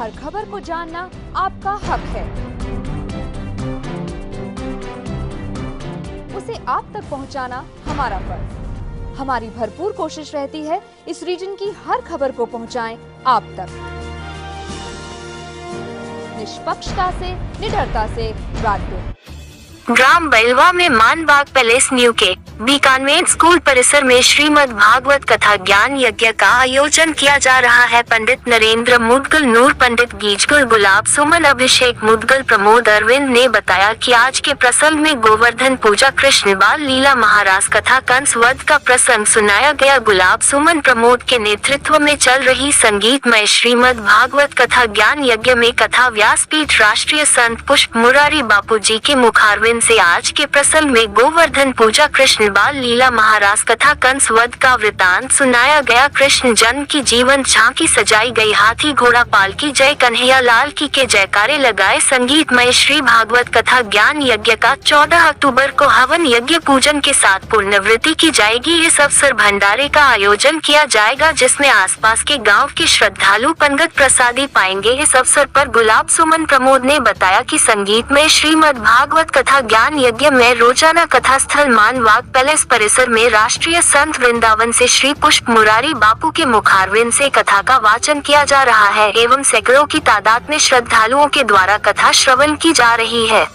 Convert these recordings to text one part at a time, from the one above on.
हर खबर को जानना आपका हक है। उसे आप तक पहुंचाना हमारा फर्ज। हमारी भरपूर कोशिश रहती है इस रीजन की हर खबर को पहुंचाएं आप तक, निष्पक्षता से, निडरता से, रात दिन। ग्राम बैलवा में मानबाग पैलेस न्यू के बी कॉन्वेंट स्कूल परिसर में श्रीमद् भागवत कथा ज्ञान यज्ञ का आयोजन किया जा रहा है। पंडित नरेंद्र मुदगल, नूर पंडित गीजगुल, गुलाब सुमन, अभिषेक मुदगल, प्रमोद अरविंद ने बताया कि आज के प्रसंग में गोवर्धन पूजा, कृष्ण बाल लीला, महाराज कथा, कंस वध का प्रसंग सुनाया गया। गुलाब सुमन, प्रमोद के नेतृत्व में चल रही संगीतमय श्रीमद् भागवत कथा ज्ञान यज्ञ में कथा व्यासपीठ राष्ट्रीय संत पुष्प मुरारी बापू जी के मुखारविंद से आज के प्रसंग में गोवर्धन पूजा, कृष्ण बाल लीला, महाराज कथा, कंस वध का वृतांत सुनाया गया। कृष्ण जन्म की जीवन झांकी सजाई गई। हाथी घोड़ा पालकी, जय कन्हैया लाल की के जयकारे लगाए। संगीतमय श्री भागवत कथा ज्ञान यज्ञ का 14 अक्टूबर को हवन यज्ञ पूजन के साथ पुण्यवृत्ति की जाएगी। इस अवसर भंडारे का आयोजन किया जाएगा जिसमें आसपास के गांव के श्रद्धालु पंगत प्रसादी पाएंगे। इस अवसर पर गुलाब सुमन प्रमोद ने बताया कि संगीतमय श्रीमद् भागवत कथा ज्ञान यज्ञ में रोजाना कथा स्थल मानबाग पैलेस परिसर में राष्ट्रीय संत वृंदावन से श्री पुष्प मुरारी बापू के मुखारविंद से कथा का वाचन किया जा रहा है एवं सैकड़ों की तादाद में श्रद्धालुओं के द्वारा कथा श्रवण की जा रही है।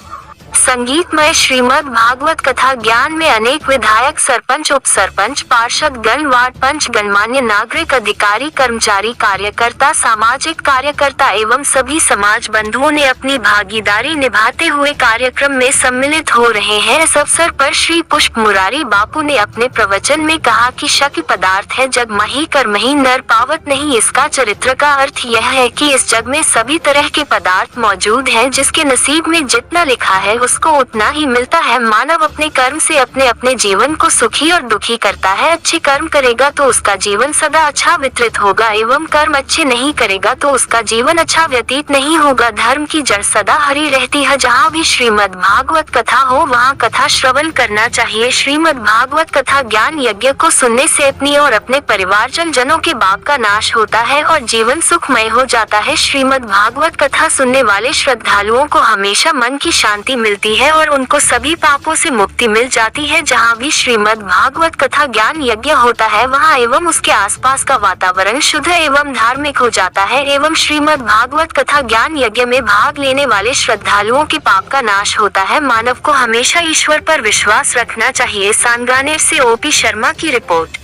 संगीतमय श्रीमद् भागवत कथा ज्ञान में अनेक विधायक, सरपंच, उप सरपंच, पार्षद गण, वार्ड पंच, गणमान्य नागरिक, अधिकारी, कर्मचारी, कार्यकर्ता, सामाजिक कार्यकर्ता एवं सभी समाज बंधुओं ने अपनी भागीदारी निभाते हुए कार्यक्रम में सम्मिलित हो रहे हैं। इस अवसर पर श्री पुष्प मुरारी बापू ने अपने प्रवचन में कहा कि शक्ति पदार्थ है, जग मही कर्महि नर पावत नहीं। इसका चरित्र का अर्थ यह है कि इस जग में सभी तरह के पदार्थ मौजूद हैं, जिसके नसीब में जितना लिखा है उसको उतना ही मिलता है। मानव अपने कर्म से अपने अपने जीवन को सुखी और दुखी करता है। अच्छे कर्म करेगा तो उसका जीवन सदा अच्छा वितरित होगा एवं कर्म अच्छे नहीं करेगा तो उसका जीवन अच्छा व्यतीत नहीं होगा। धर्म की जड़ सदा हरी रहती है। जहाँ भी श्रीमद् भागवत कथा हो वहाँ कथा श्रवण करना चाहिए। श्रीमद् भागवत कथा ज्ञान यज्ञ को सुनने से अपनी और अपने परिवारजन जनों के पाप का नाश होता है और जीवन सुखमय हो जाता है। श्रीमद् भागवत कथा सुनने वाले श्रद्धालुओं को हमेशा मन की शांति मिलती है और उनको सभी पापों से मुक्ति मिल जाती है। जहाँ भी श्रीमद् भागवत कथा ज्ञान यज्ञ होता है वहाँ एवं उसके आसपास का वातावरण शुद्ध एवं धार्मिक हो जाता है एवं श्रीमद् भागवत कथा ज्ञान यज्ञ में भाग लेने वाले श्रद्धालुओं के पाप का नाश होता है। मानव को हमेशा ईश्वर पर विश्वास रखना चाहिए। सांगानेर से ओपी शर्मा की रिपोर्ट।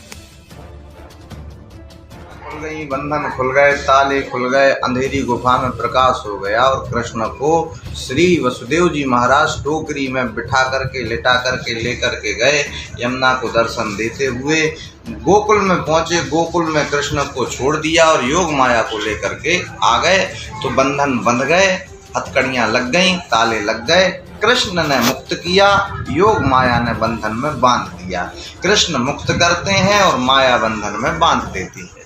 गई, बंधन खुल गए, ताले खुल गए, अंधेरी गुफा में प्रकाश हो गया और कृष्ण को श्री वसुदेव जी महाराज टोकरी में बिठा करके लिटा करके लेकर के गए। यमुना को दर्शन देते हुए गोकुल में पहुंचे। गोकुल में कृष्ण को छोड़ दिया और योग माया को लेकर के आ गए तो बंधन बंध गए, हथकड़ियां लग गईं, ताले लग गए। कृष्ण ने मुक्त किया, योग माया ने बंधन में बांध दिया। कृष्ण मुक्त करते हैं और माया बंधन में बांध देती है।